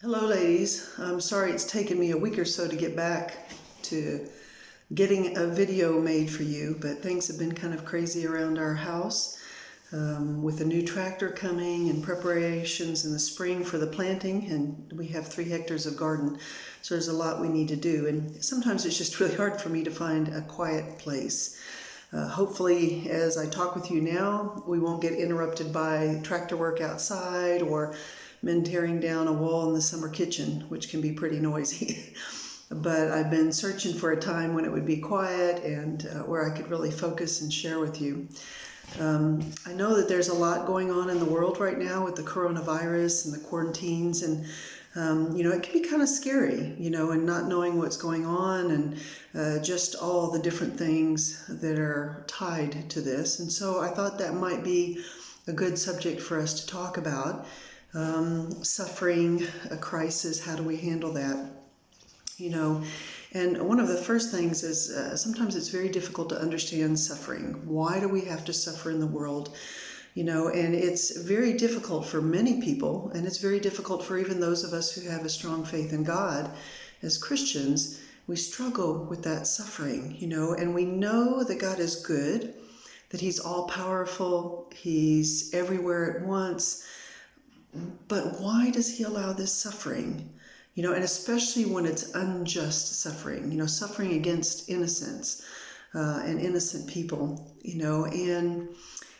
Hello, ladies. I'm sorry it's taken me a week or so to get back to getting a video made for you, but things have been kind of crazy around our house with a new tractor coming and preparations in the spring for the planting, and we have 3 hectares of garden, so there's a lot we need to do, and sometimes it's just really hard for me to find a quiet place. Hopefully, as I talk with you now, we won't get interrupted by tractor work outside or men tearing down a wall in the summer kitchen, which can be pretty noisy. But I've been searching for a time when it would be quiet and where I could really focus and share with you. I know that there's a lot going on in the world right now with the coronavirus and the quarantines, and it can be kind of scary, and not knowing what's going on and just all the different things that are tied to this. And so I thought that might be a good subject for us to talk about. Suffering, a crisis, how do we handle that? And one of the first things is sometimes it's very difficult to understand suffering. Why do we have to suffer in the world? And it's very difficult for many people, and it's very difficult for even those of us who have a strong faith in God. As Christians, we struggle with that suffering, and we know that God is good, that He's all-powerful, He's everywhere at once. But why does He allow this suffering? And especially when it's unjust suffering, suffering against innocence and innocent people, and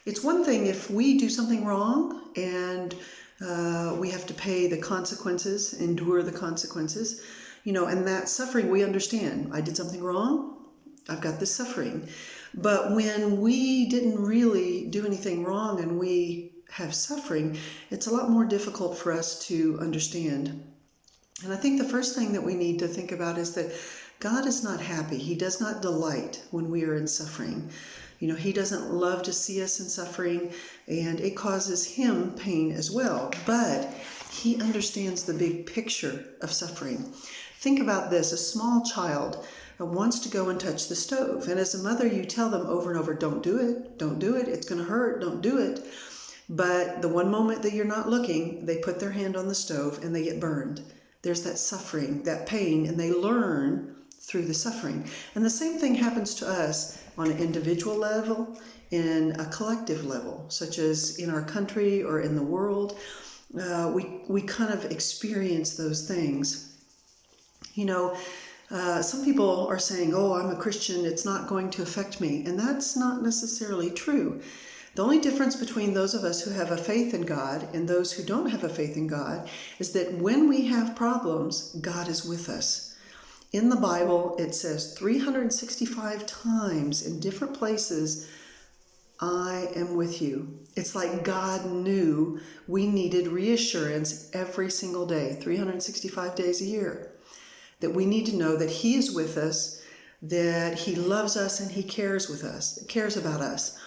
it's one thing if we do something wrong and we have to pay the consequences, endure the consequences, and that suffering we understand. I did something wrong, I've got this suffering. But when we didn't really do anything wrong and we have suffering, it's a lot more difficult for us to understand. And I think the first thing that we need to think about is that God is not happy. He does not delight when we are in suffering. He doesn't love to see us in suffering, and it causes Him pain as well. But He understands the big picture of suffering. Think about this. A small child wants to go and touch the stove. And as a mother, you tell them over and over, don't do it, don't do it, it's going to hurt, don't do it. But the one moment that you're not looking, they put their hand on the stove and they get burned. There's that suffering, that pain, and they learn through the suffering. And the same thing happens to us on an individual level, in a collective level, such as in our country or in the world. We kind of experience those things. Some people are saying, oh, I'm a Christian, it's not going to affect me. And that's not necessarily true. The only difference between those of us who have a faith in God and those who don't have a faith in God is that when we have problems, God is with us. In the Bible, it says 365 times in different places, I am with you. It's like God knew we needed reassurance every single day, 365 days a year. That we need to know that He is with us, that He loves us and He cares about us.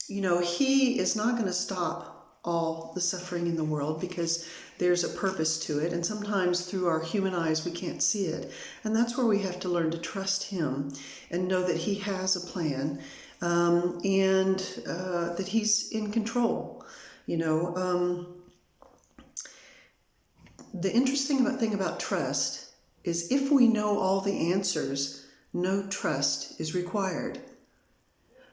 He is not going to stop all the suffering in the world because there's a purpose to it. And sometimes through our human eyes, we can't see it. And that's where we have to learn to trust Him and know that He has a plan and that He's in control. The interesting thing about trust is if we know all the answers, no trust is required.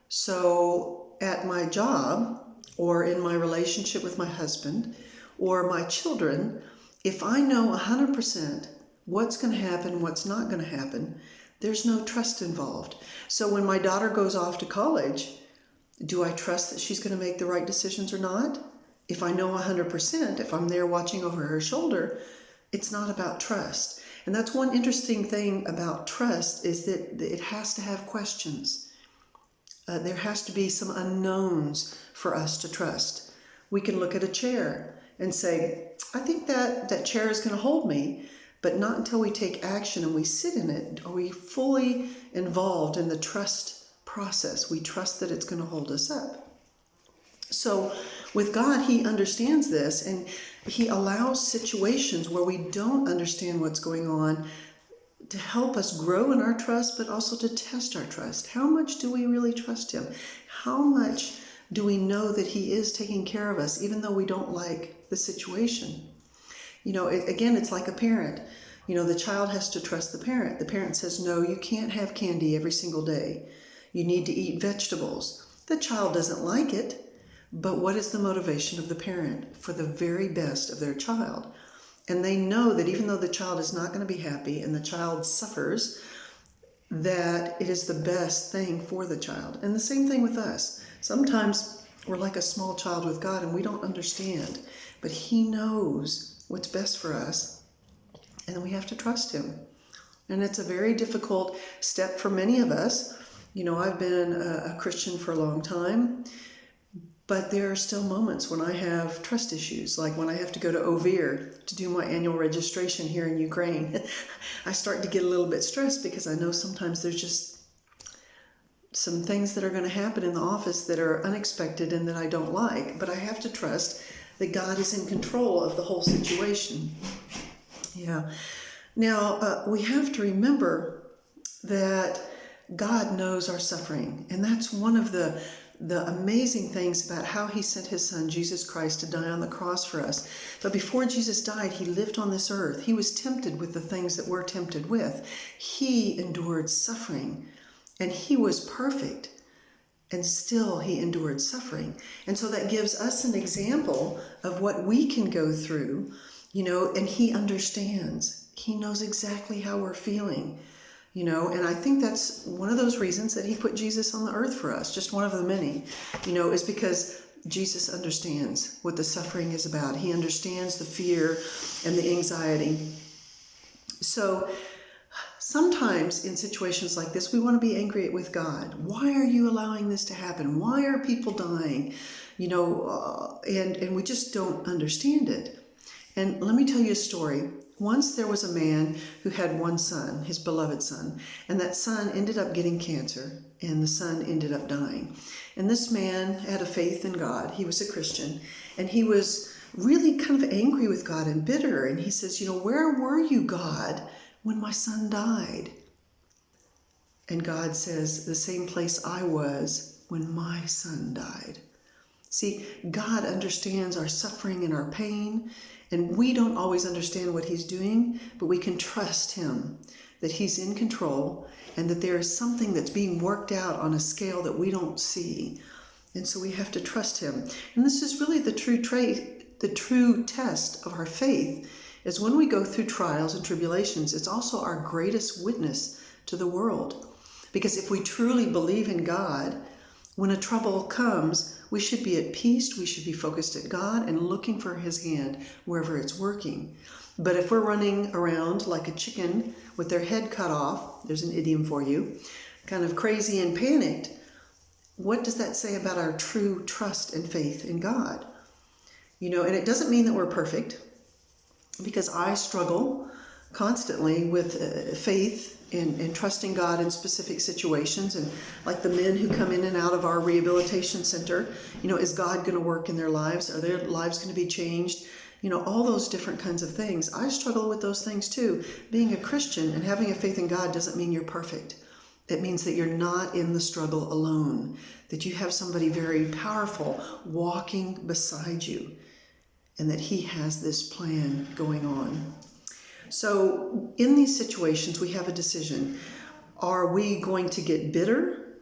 So at my job or in my relationship with my husband or my children, if I know 100% what's going to happen, what's not going to happen, there's no trust involved. So when my daughter goes off to college, do I trust that she's going to make the right decisions or not? If I know 100%, if I'm there watching over her shoulder, it's not about trust. And that's one interesting thing about trust is that it has to have questions. There has to be some unknowns for us to trust. We can look at a chair and say, I think that chair is going to hold me, but not until we take action and we sit in it are we fully involved in the trust process. We trust that it's going to hold us up. So with God, He understands this, and He allows situations where we don't understand what's going on to help us grow in our trust, but also to test our trust. How much do we really trust Him? How much do we know that He is taking care of us, even though we don't like the situation? Again, it's like a parent. The child has to trust the parent. The parent says, no, you can't have candy every single day. You need to eat vegetables. The child doesn't like it, but what is the motivation of the parent? For the very best of their child. And they know that even though the child is not going to be happy and the child suffers, that it is the best thing for the child. And the same thing with us. Sometimes we're like a small child with God and we don't understand, but He knows what's best for us, and then we have to trust Him. And it's a very difficult step for many of us. I've been a Christian for a long time, but there are still moments when I have trust issues, like when I have to go to Ovir to do my annual registration here in Ukraine. I start to get a little bit stressed because I know sometimes there's just some things that are going to happen in the office that are unexpected and that I don't like, but I have to trust that God is in control of the whole situation. Yeah. Now, we have to remember that God knows our suffering, and that's one of the amazing things about how He sent His Son, Jesus Christ, to die on the cross for us. But before Jesus died, He lived on this earth. He was tempted with the things that we're tempted with. He endured suffering, and He was perfect, and still He endured suffering. And so that gives us an example of what we can go through, and He understands. He knows exactly how we're feeling. And I think that's one of those reasons that He put Jesus on the earth for us, just one of the many, is because Jesus understands what the suffering is about. He understands the fear and the anxiety. So sometimes in situations like this, we want to be angry with God. Why are you allowing this to happen? Why are people dying? And we just don't understand it. And let me tell you a story. Once there was a man who had one son, his beloved son, and that son ended up getting cancer, and the son ended up dying. And this man had a faith in God. He was a Christian, and he was really kind of angry with God and bitter. And he says, where were you, God, when my son died? And God says, the same place I was when my son died. See, God understands our suffering and our pain, and we don't always understand what He's doing, but we can trust Him, that He's in control, and that there is something that's being worked out on a scale that we don't see. And so we have to trust Him. And this is really the true test of our faith, is when we go through trials and tribulations, it's also our greatest witness to the world. Because if we truly believe in God, when a trouble comes, we should be at peace, we should be focused at God and looking for His hand wherever it's working. But if we're running around like a chicken with their head cut off, there's an idiom for you, kind of crazy and panicked, what does that say about our true trust and faith in God? And it doesn't mean that we're perfect, because I struggle constantly with faith and trusting God in specific situations. And like the men who come in and out of our rehabilitation center, is God going to work in their lives? Are their lives going to be changed? All those different kinds of things. I struggle with those things too. Being a Christian and having a faith in God doesn't mean you're perfect. It means that you're not in the struggle alone, that you have somebody very powerful walking beside you, and that He has this plan going on. So in these situations, we have a decision. Are we going to get bitter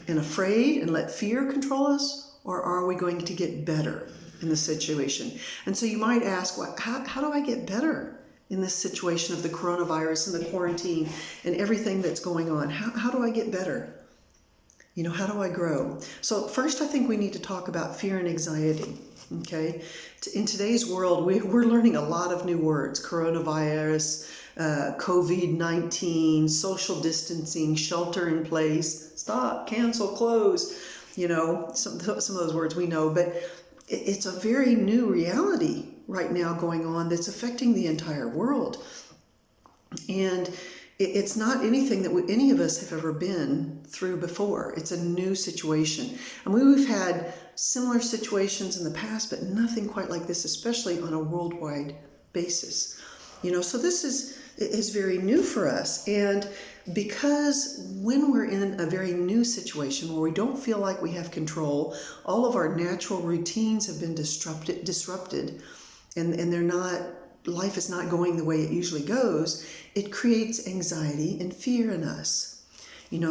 and afraid and let fear control us? Or are we going to get better in the situation? And so you might ask, how do I get better in this situation of the coronavirus and the quarantine and everything that's going on? How do I get better? How do I grow? So first, I think we need to talk about fear and anxiety. Okay, in today's world, we're learning a lot of new words: coronavirus, COVID-19, social distancing, shelter in place, stop, cancel, close. Some of those words we know, but it's a very new reality right now going on that's affecting the entire world. And it's not anything that any of us have ever been through before. It's a new situation. And we've had similar situations in the past, but nothing quite like this, especially on a worldwide basis. So this is very new for us. And because when we're in a very new situation where we don't feel like we have control, all of our natural routines have been disrupted, and they're not life is not going the way it usually goes, it creates anxiety and fear in us,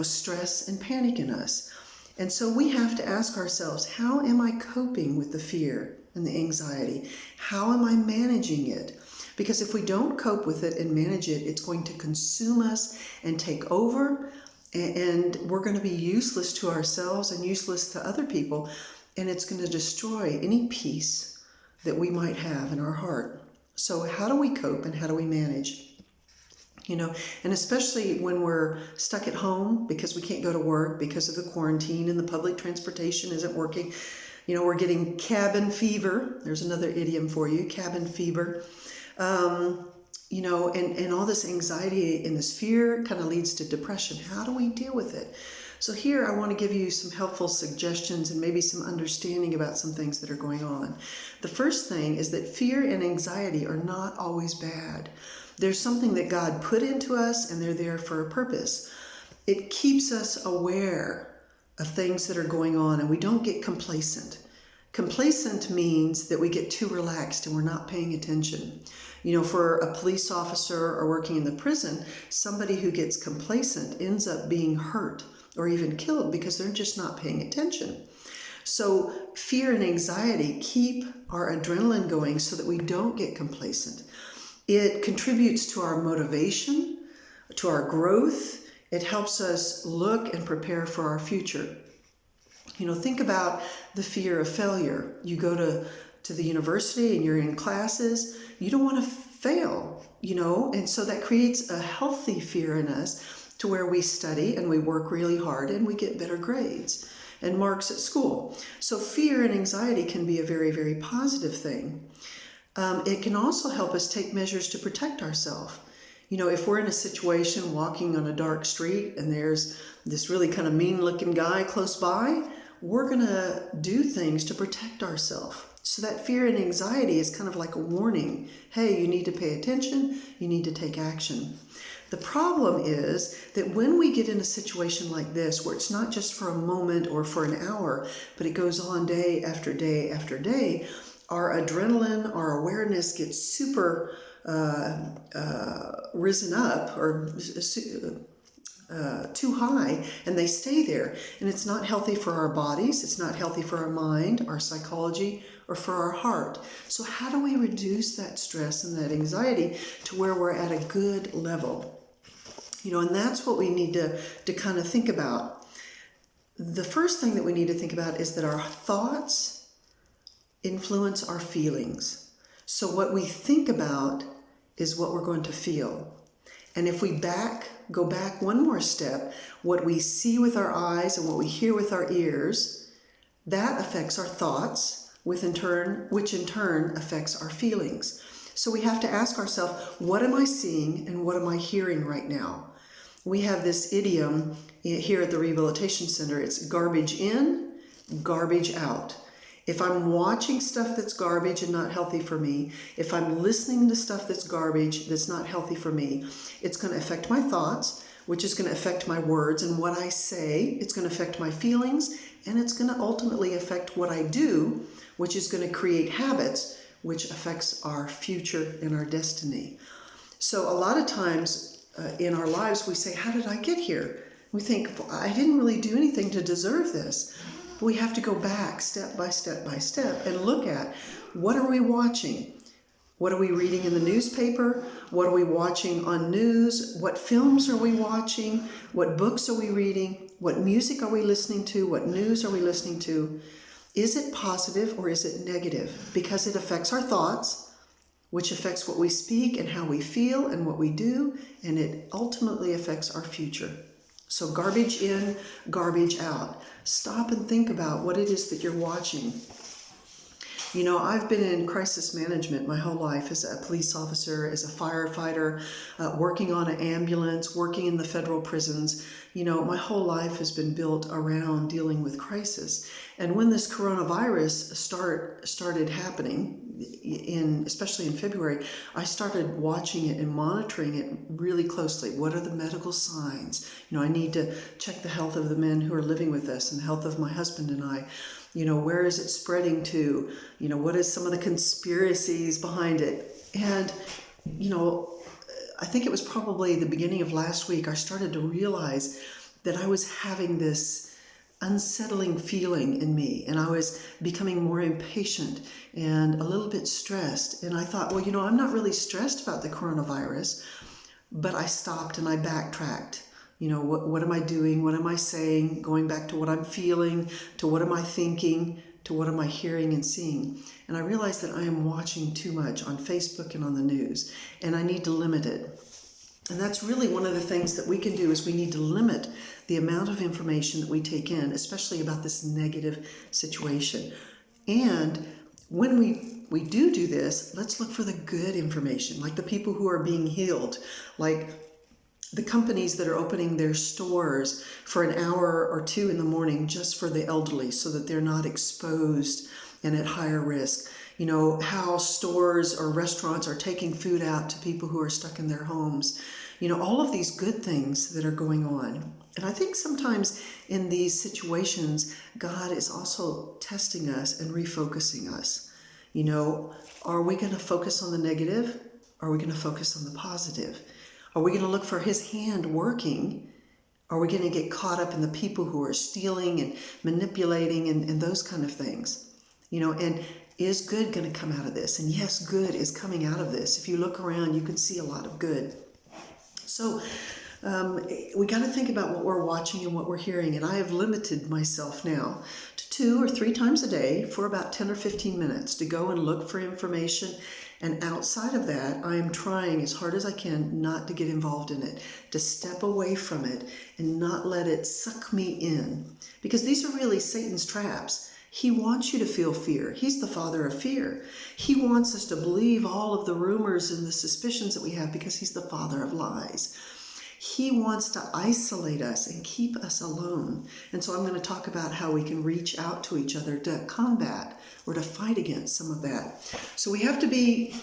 stress and panic in us. And so we have to ask ourselves, how am I coping with the fear and the anxiety? How am I managing it? Because if we don't cope with it and manage it, it's going to consume us and take over, and we're going to be useless to ourselves and useless to other people, and it's going to destroy any peace that we might have in our heart. So how do we cope and how do we manage? And especially when we're stuck at home because we can't go to work because of the quarantine and the public transportation isn't working. We're getting cabin fever. There's another idiom for you, cabin fever. And all this anxiety and this fear kind of leads to depression. How do we deal with it? So here I want to give you some helpful suggestions and maybe some understanding about some things that are going on. The first thing is that fear and anxiety are not always bad. There's something that God put into us, and they're there for a purpose. It keeps us aware of things that are going on, and we don't get complacent. Complacent means that we get too relaxed and we're not paying attention. For a police officer or working in the prison, somebody who gets complacent ends up being hurt or even killed because they're just not paying attention. So fear and anxiety keep our adrenaline going so that we don't get complacent. It contributes to our motivation, to our growth. It helps us look and prepare for our future. Think about the fear of failure. You go to the university and you're in classes. You don't want to fail, and so that creates a healthy fear in us to where we study and we work really hard and we get better grades and marks at school. So fear and anxiety can be a very, very positive thing. It can also help us take measures to protect ourselves. If we're in a situation walking on a dark street and there's this really kind of mean looking guy close by, we're going to do things to protect ourselves. So that fear and anxiety is kind of like a warning. Hey, you need to pay attention. You need to take action. The problem is that when we get in a situation like this, where it's not just for a moment or for an hour, but it goes on day after day after day, our adrenaline, our awareness gets super risen up or too high, and they stay there. And it's not healthy for our bodies. It's not healthy for our mind, our psychology, or for our heart. So how do we reduce that stress and that anxiety to where we're at a good level? And that's what we need to kind of think about. The first thing that we need to think about is that our thoughts influence our feelings. So what we think about is what we're going to feel. And if we go back one more step, what we see with our eyes and what we hear with our ears, that affects our thoughts, which in turn affects our feelings. So we have to ask ourselves, what am I seeing and what am I hearing right now? We have this idiom here at the Rehabilitation Center. It's garbage in, garbage out. If I'm watching stuff that's garbage and not healthy for me, if I'm listening to stuff that's garbage that's not healthy for me, it's going to affect my thoughts, which is going to affect my words and what I say. It's going to affect my feelings, and it's going to ultimately affect what I do, which is going to create habits, which affects our future and our destiny. So a lot of times in our lives, we say, how did I get here? We think, well, I didn't really do anything to deserve this. We have to go back step by step by step and look at, what are we watching? What are we reading in the newspaper? What are we watching on news? What films are we watching? What books are we reading? What music are we listening to? What news are we listening to? Is it positive or is it negative? Because it affects our thoughts, which affects what we speak and how we feel and what we do, and it ultimately affects our future. So garbage in, garbage out. Stop and think about what it is that you're watching. I've been in crisis management my whole life as a police officer, as a firefighter, working on an ambulance, working in the federal prisons. My whole life has been built around dealing with crisis. And when this coronavirus started happening, especially in February, I started watching it and monitoring it really closely. What are the medical signs? I need to check the health of the men who are living with us and the health of my husband and I. Where is it spreading to? What is some of the conspiracies behind it? And, you know, I think it was probably the beginning of last week, I started to realize that I was having this unsettling feeling in me, and I was becoming more impatient and a little bit stressed. And I thought, well, you know, I'm not really stressed about the coronavirus, but I stopped and I backtracked. You know, what am I doing? What am I saying? Going back to what I'm feeling, to what am I thinking, to what am I hearing and seeing? And I realized that I am watching too much on Facebook and on the news, and I need to limit it. And that's really one of the things that we can do, is we need to limit the amount of information that we take in, especially about this negative situation. And when we do this, let's look for the good information, like the people who are being healed, like the companies that are opening their stores for an hour or two in the morning just for the elderly so that they're not exposed and at higher risk. You know, how stores or restaurants are taking food out to people who are stuck in their homes. You know, all of these good things that are going on. And I think sometimes in these situations, God is also testing us and refocusing us. You know, are we going to focus on the negative? Are we going to focus on the positive? Are we going to look for his hand working? Are we going to get caught up in the people who are stealing and manipulating and those kind of things? You know, and is good going to come out of this? And yes, good is coming out of this. If you look around, you can see a lot of good. So we got to think about what we're watching and what we're hearing. And I have limited myself now to 2 or 3 times a day for about 10 or 15 minutes to go and look for information. And outside of that, I am trying as hard as I can not to get involved in it, to step away from it and not let it suck me in. Because these are really Satan's traps. He wants you to feel fear. He's the father of fear. He wants us to believe all of the rumors and the suspicions that we have because he's the father of lies. He wants to isolate us and keep us alone. And so I'm going to talk about how we can reach out to each other to combat or to fight against some of that. So we have to be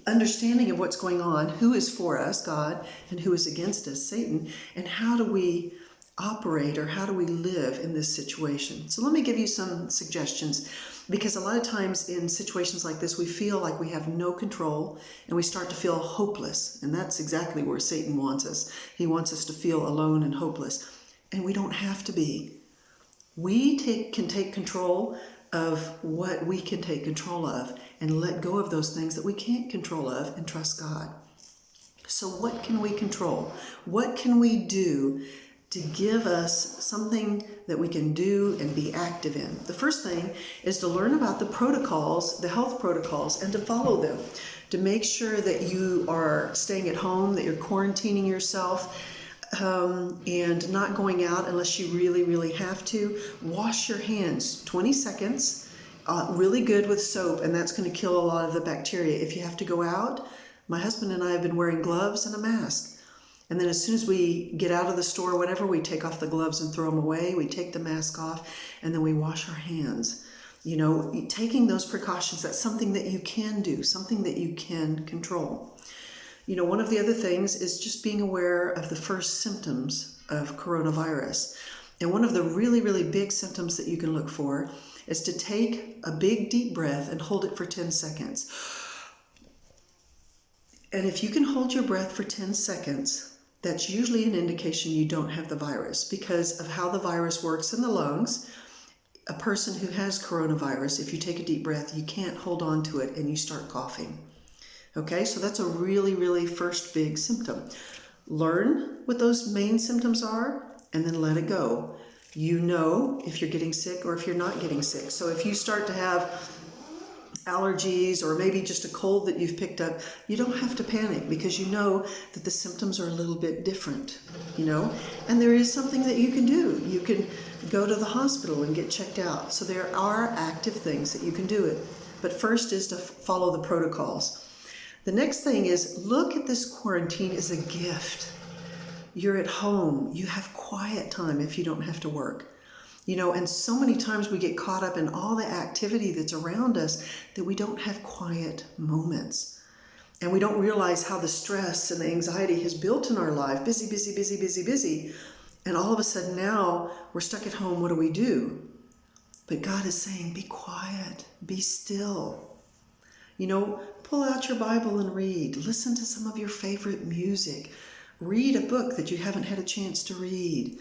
understanding of what's going on, who is for us, God, and who is against us, Satan, and how do we operate or how do we live in this situation. So let me give you some suggestions, because a lot of times in situations like this, we feel like we have no control and we start to feel hopeless. And that's exactly where Satan wants us. He wants us to feel alone and hopeless. And we don't have to be. We can take control of what we can take control of and let go of those things that we can't control of and trust God. So what can we control? What can we do to give us something that we can do and be active in? The first thing is to learn about the protocols, the health protocols, and to follow them. To make sure that you are staying at home, that you're quarantining yourself, and not going out unless you really, really have to. Wash your hands 20 seconds, really good with soap, and that's going to kill a lot of the bacteria. If you have to go out, my husband and I have been wearing gloves and a mask. And then as soon as we get out of the store, whatever, we take off the gloves and throw them away. We take the mask off, and then we wash our hands. You know, taking those precautions, that's something that you can do, something that you can control. You know, one of the other things is just being aware of the first symptoms of coronavirus. And one of the really, really big symptoms that you can look for is to take a big deep breath and hold it for 10 seconds. And if you can hold your breath for 10 seconds, that's usually an indication you don't have the virus, because of how the virus works in the lungs. A person who has coronavirus, if you take a deep breath, you can't hold on to it and you start coughing. Okay, so that's a really, really first big symptom. Learn what those main symptoms are and then let it go. You know if you're getting sick or if you're not getting sick. So if you start to have allergies or maybe just a cold that you've picked up, you don't have to panic, because you know that the symptoms are a little bit different, you know, and there is something that you can do. You can go to the hospital and get checked out. So there are active things that you can do it. But first is to follow the protocols. The next thing is look at this quarantine as a gift. You're at home. You have quiet time if you don't have to work. You know, and so many times we get caught up in all the activity that's around us that we don't have quiet moments. And we don't realize how the stress and the anxiety has built in our life. Busy, busy, busy, busy, busy. And all of a sudden now we're stuck at home. What do? But God is saying, be quiet, be still. Pull out your Bible and read. Listen to some of your favorite music. Read a book that you haven't had a chance to read.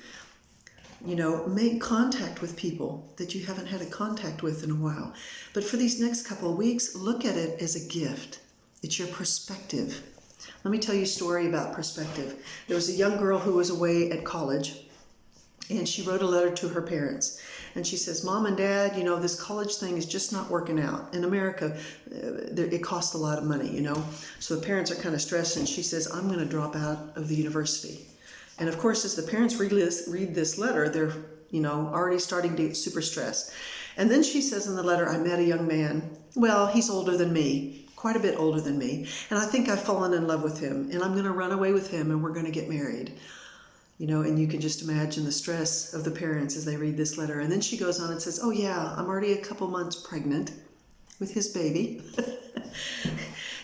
Make contact with people that you haven't had a contact with in a while. But for these next couple of weeks, look at it as a gift. It's your perspective. Let me tell you a story about perspective. There was a young girl who was away at college, and she wrote a letter to her parents. And she says, Mom and Dad, this college thing is just not working out. In America, it costs a lot of money, So the parents are kind of stressed, and she says, I'm going to drop out of the university. And of course, as the parents read this letter, they're, already starting to get super stressed. And then she says in the letter, I met a young man. Well, he's older than me, quite a bit older than me. And I think I've fallen in love with him, and I'm going to run away with him, and we're going to get married. And you can just imagine the stress of the parents as they read this letter. And then she goes on and says, oh yeah, I'm already a couple months pregnant with his baby.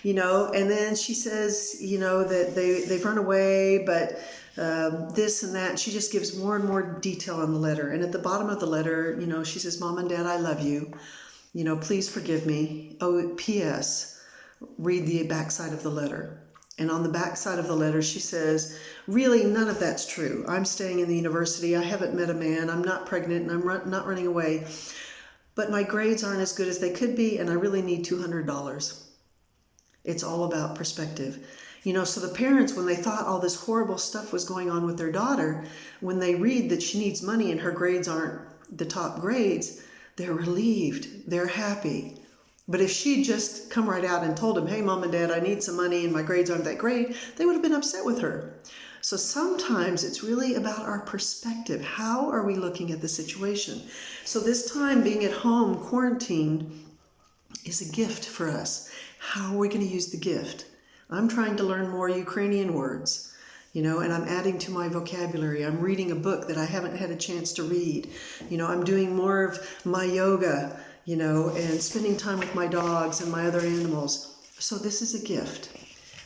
And then she says, that they've run away, but this and that. And she just gives more and more detail on the letter. And at the bottom of the letter, she says, Mom and Dad, I love you. Please forgive me. Oh, P.S. Read the backside of the letter. And on the back side of the letter, she says, really, none of that's true. I'm staying in the university. I haven't met a man. I'm not pregnant, and I'm not running away. But my grades aren't as good as they could be, and I really need $200. It's all about perspective. So the parents, when they thought all this horrible stuff was going on with their daughter, when they read that she needs money and her grades aren't the top grades, they're relieved. They're happy. But if she'd just come right out and told them, hey, Mom and Dad, I need some money and my grades aren't that great, they would have been upset with her. So sometimes it's really about our perspective. How are we looking at the situation? So this time being at home, quarantined, is a gift for us. How are we going to use the gift? I'm trying to learn more Ukrainian words, and I'm adding to my vocabulary. I'm reading a book that I haven't had a chance to read. I'm doing more of my yoga, and spending time with my dogs and my other animals. So this is a gift.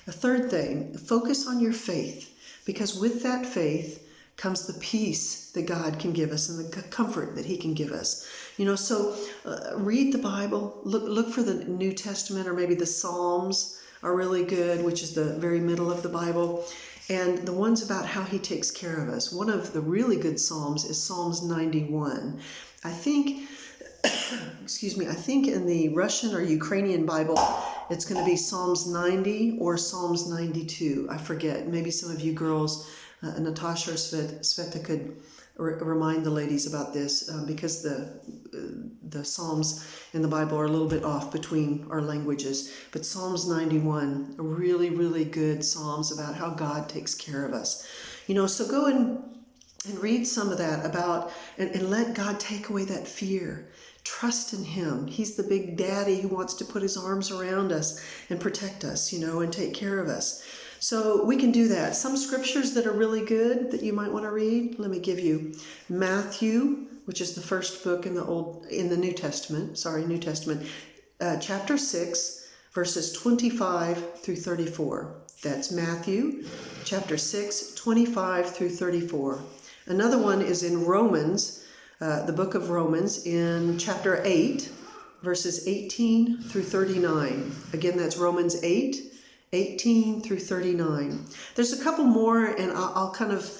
A third thing, focus on your faith, because with that faith comes the peace that God can give us and the comfort that he can give us. So read the Bible, look for the New Testament, or maybe the Psalms are really good, which is the very middle of the Bible. And the ones about how he takes care of us. One of the really good Psalms is Psalms 91. I think in the Russian or Ukrainian Bible, it's going to be Psalms 90 or Psalms 92. I forget. Maybe some of you girls, Natasha or Sveta could remind the ladies about this, because the Psalms in the Bible are a little bit off between our languages. But Psalms 91, a really, really good Psalms about how God takes care of us. So go and read some of that about, and let God take away that fear. Trust in him. He's the big daddy who wants to put his arms around us and protect us, and take care of us. So we can do that. Some scriptures that are really good that you might want to read. Let me give you Matthew, which is the first book in the New Testament. Chapter 6, verses 25 through 34. That's Matthew, chapter 6, 25 through 34. Another one is in Romans, the book of Romans, in chapter 8, verses 18 through 39. Again, that's Romans 8, 18 through 39. There's a couple more, and I'll kind of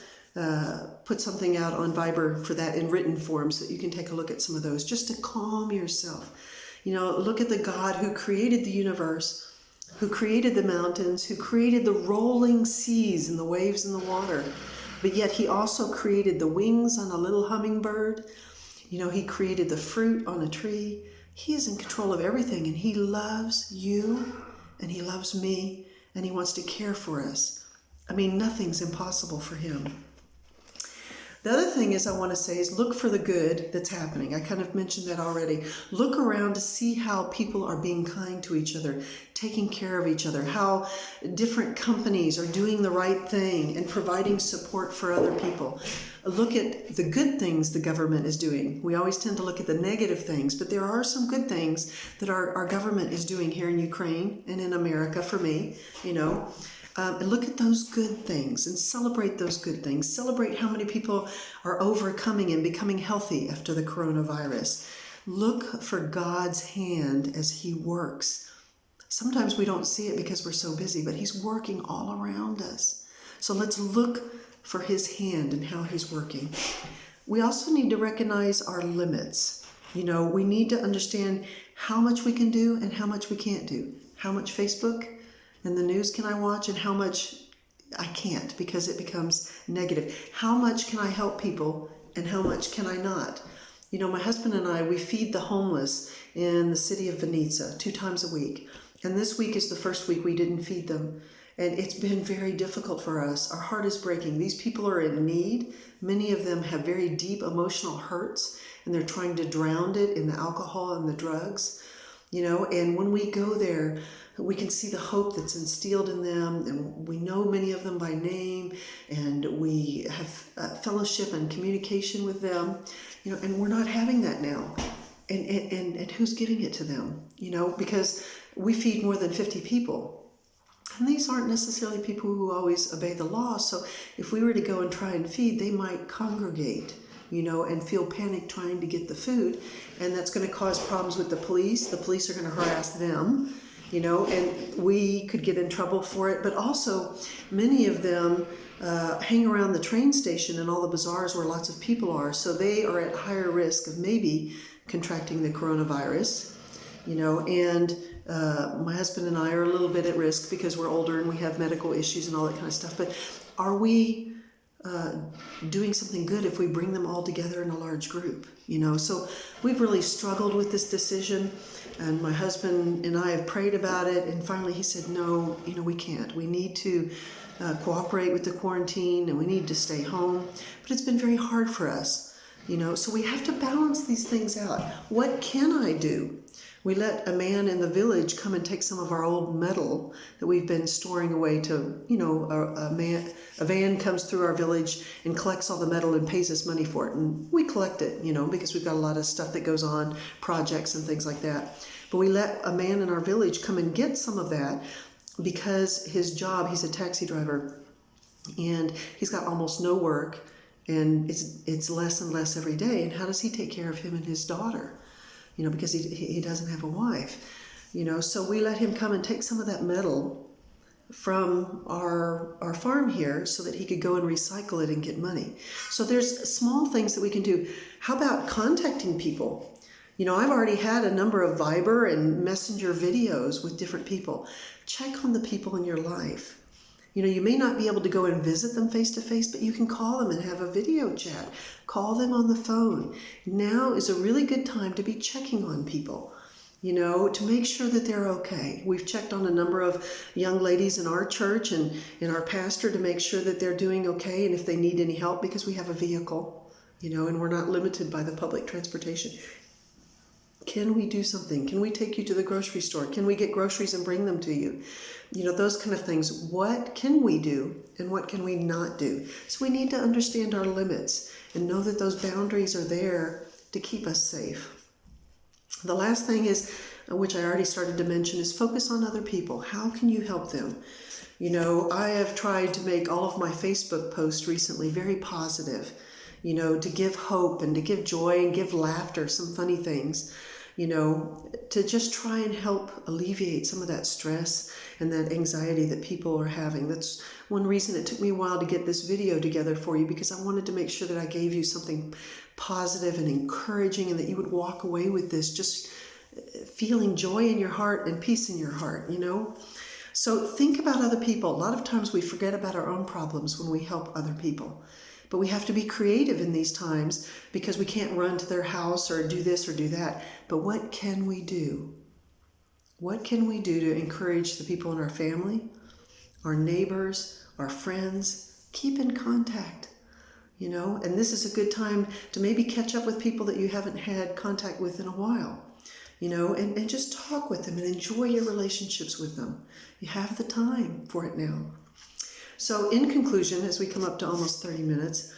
put something out on Viber for that in written form so that you can take a look at some of those, just to calm yourself. Look at the God who created the universe, who created the mountains, who created the rolling seas and the waves and the water. But yet he also created the wings on a little hummingbird. He created the fruit on a tree. He is in control of everything, and he loves you, and he loves me, and he wants to care for us. Nothing's impossible for him. The other thing I want to say is look for the good that's happening. I kind of mentioned that already. Look around to see how people are being kind to each other, taking care of each other, how different companies are doing the right thing and providing support for other people. Look at the good things the government is doing. We always tend to look at the negative things, but there are some good things that our government is doing here in Ukraine and in America for me, And look at those good things and celebrate those good things. Celebrate how many people are overcoming and becoming healthy after the coronavirus. Look for God's hand as he works. Sometimes we don't see it because we're so busy, but he's working all around us. So let's look for his hand and how he's working. We also need to recognize our limits. We need to understand how much we can do and how much we can't do. How much Facebook and the news can I watch and how much I can't because it becomes negative. How much can I help people and how much can I not? My husband and I, we feed the homeless in the city of Vinnitsa 2 times a week. And this week is the first week we didn't feed them. And it's been very difficult for us. Our heart is breaking. These people are in need. Many of them have very deep emotional hurts, and they're trying to drown it in the alcohol and the drugs. And when we go there, we can see the hope that's instilled in them, and we know many of them by name, and we have fellowship and communication with them, and we're not having that now. And who's giving it to them? Because we feed more than 50 people. And these aren't necessarily people who always obey the law. So if we were to go and try and feed, they might congregate, and feel panic trying to get the food. And that's going to cause problems with the police. The police are going to harass them, and we could get in trouble for it. But also, many of them hang around the train station and all the bazaars where lots of people are. So they are at higher risk of maybe contracting the coronavirus, and my husband and I are a little bit at risk because we're older and we have medical issues and all that kind of stuff. But are we doing something good if we bring them all together in a large group? So we've really struggled with this decision, and my husband and I have prayed about it, and finally he said, no, we can't. We need to cooperate with the quarantine, and we need to stay home. But it's been very hard for us. So we have to balance these things out. What can I do? We let a man in the village come and take some of our old metal that we've been storing away to, a van comes through our village and collects all the metal and pays us money for it. And we collect it, because we've got a lot of stuff that goes on, projects and things like that. But we let a man in our village come and get some of that because his job, he's a taxi driver, and he's got almost no work. And it's less and less every day. And how does he take care of him and his daughter? Because he doesn't have a wife. So we let him come and take some of that metal from our farm here so that he could go and recycle it and get money. So there's small things that we can do. How about contacting people? I've already had a number of Viber and Messenger videos with different people. Check on the people in your life. You may not be able to go and visit them face to face, but you can call them and have a video chat. Call them on the phone. Now is a really good time to be checking on people, to make sure that they're okay. We've checked on a number of young ladies in our church and in our pastor to make sure that they're doing okay and if they need any help, because we have a vehicle, and we're not limited by the public transportation. Can we do something? Can we take you to the grocery store? Can we get groceries and bring them to you? Those kind of things. What can we do and what can we not do? So we need to understand our limits and know that those boundaries are there to keep us safe. The last thing is, which I already started to mention, is focus on other people. How can you help them? I have tried to make all of my Facebook posts recently very positive, to give hope and to give joy and give laughter, some funny things. To just try and help alleviate some of that stress and that anxiety that people are having. That's one reason it took me a while to get this video together for you, because I wanted to make sure that I gave you something positive and encouraging and that you would walk away with this just feeling joy in your heart and peace in your heart, So think about other people. A lot of times we forget about our own problems when we help other people. But we have to be creative in these times because we can't run to their house or do this or do that. But what can we do? What can we do to encourage the people in our family, our neighbors, our friends? Keep in contact, and this is a good time to maybe catch up with people that you haven't had contact with in a while, and just talk with them and enjoy your relationships with them. You have the time for it now. So in conclusion, as we come up to almost 30 minutes,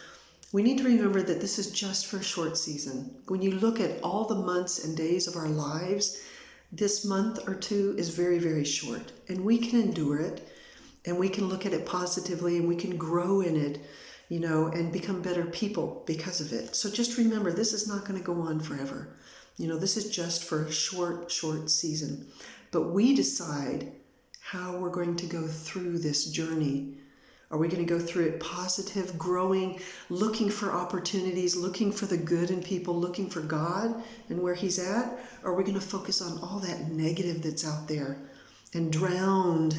we need to remember that this is just for a short season. When you look at all the months and days of our lives, this month or two is very, very short. And we can endure it, and we can look at it positively, and we can grow in it, and become better people because of it. So just remember, this is not going to go on forever. This is just for a short season. But we decide how we're going to go through this journey. Are we going to go through it positive, growing, looking for opportunities, looking for the good in people, looking for God and where He's at? Or are we going to focus on all that negative that's out there and drowned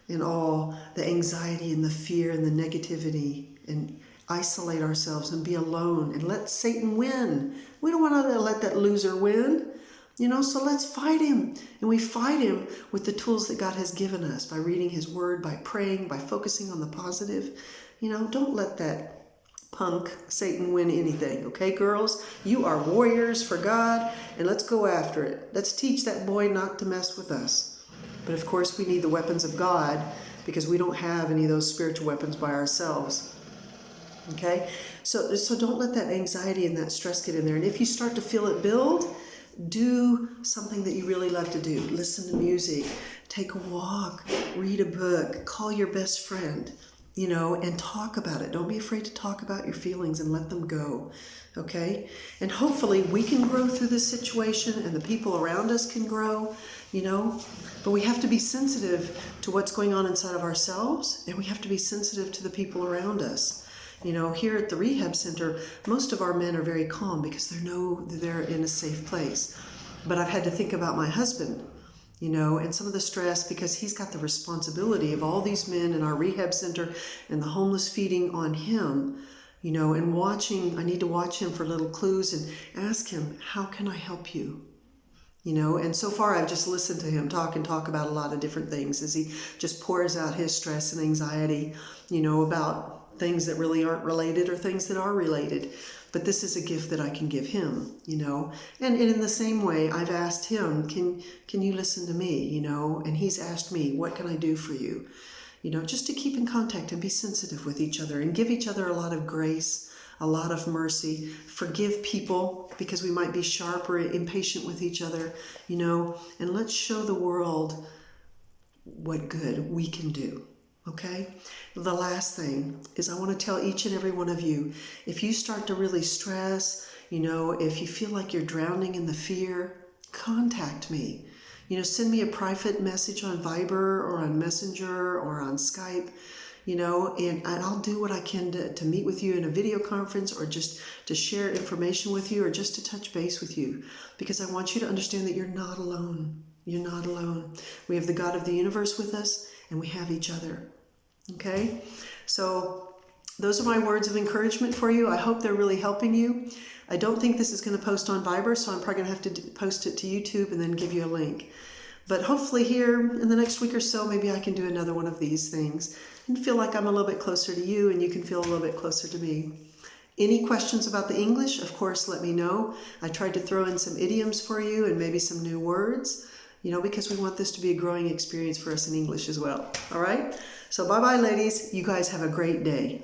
in all the anxiety and the fear and the negativity and isolate ourselves and be alone and let Satan win? We don't want to let that loser win. So let's fight him. And we fight him with the tools that God has given us, by reading His Word, by praying, by focusing on the positive. Don't let that punk Satan win anything. Okay, girls? You are warriors for God, and let's go after it. Let's teach that boy not to mess with us. But of course, we need the weapons of God, because we don't have any of those spiritual weapons by ourselves. Okay? So don't let that anxiety and that stress get in there. And if you start to feel it build, do something that you really love to do. Listen to music, take a walk, read a book, call your best friend, and talk about it. Don't be afraid to talk about your feelings and let them go, okay? And hopefully we can grow through this situation, and the people around us can grow, but we have to be sensitive to what's going on inside of ourselves, and we have to be sensitive to the people around us. Here at the rehab center, most of our men are very calm because they know they're in a safe place. But I've had to think about my husband, and some of the stress, because he's got the responsibility of all these men in our rehab center and the homeless feeding on him, and watching. I need to watch him for little clues and ask him, how can I help you? And so far I've just listened to him talk about a lot of different things as he just pours out his stress and anxiety, about things that really aren't related or things that are related. But this is a gift that I can give him, And in the same way, I've asked him, can you listen to me, And he's asked me, what can I do for you? Just to keep in contact and be sensitive with each other and give each other a lot of grace, a lot of mercy, forgive people because we might be sharp or impatient with each other, and let's show the world what good we can do. Okay? The last thing is I want to tell each and every one of you, if you start to really stress, if you feel like you're drowning in the fear, contact me. Send me a private message on Viber or on Messenger or on Skype, and I'll do what I can to meet with you in a video conference, or just to share information with you, or just to touch base with you, because I want you to understand that you're not alone. You're not alone. We have the God of the universe with us, and we have each other. Okay? So those are my words of encouragement for you. I hope they're really helping you. I don't think this is going to post on Viber, so I'm probably going to have to post it to YouTube and then give you a link. But hopefully here in the next week or so, maybe I can do another one of these things and feel like I'm a little bit closer to you, and you can feel a little bit closer to me. Any questions about the English, of course, let me know. I tried to throw in some idioms for you and maybe some new words, because we want this to be a growing experience for us in English as well. All right? So bye-bye, ladies. You guys have a great day.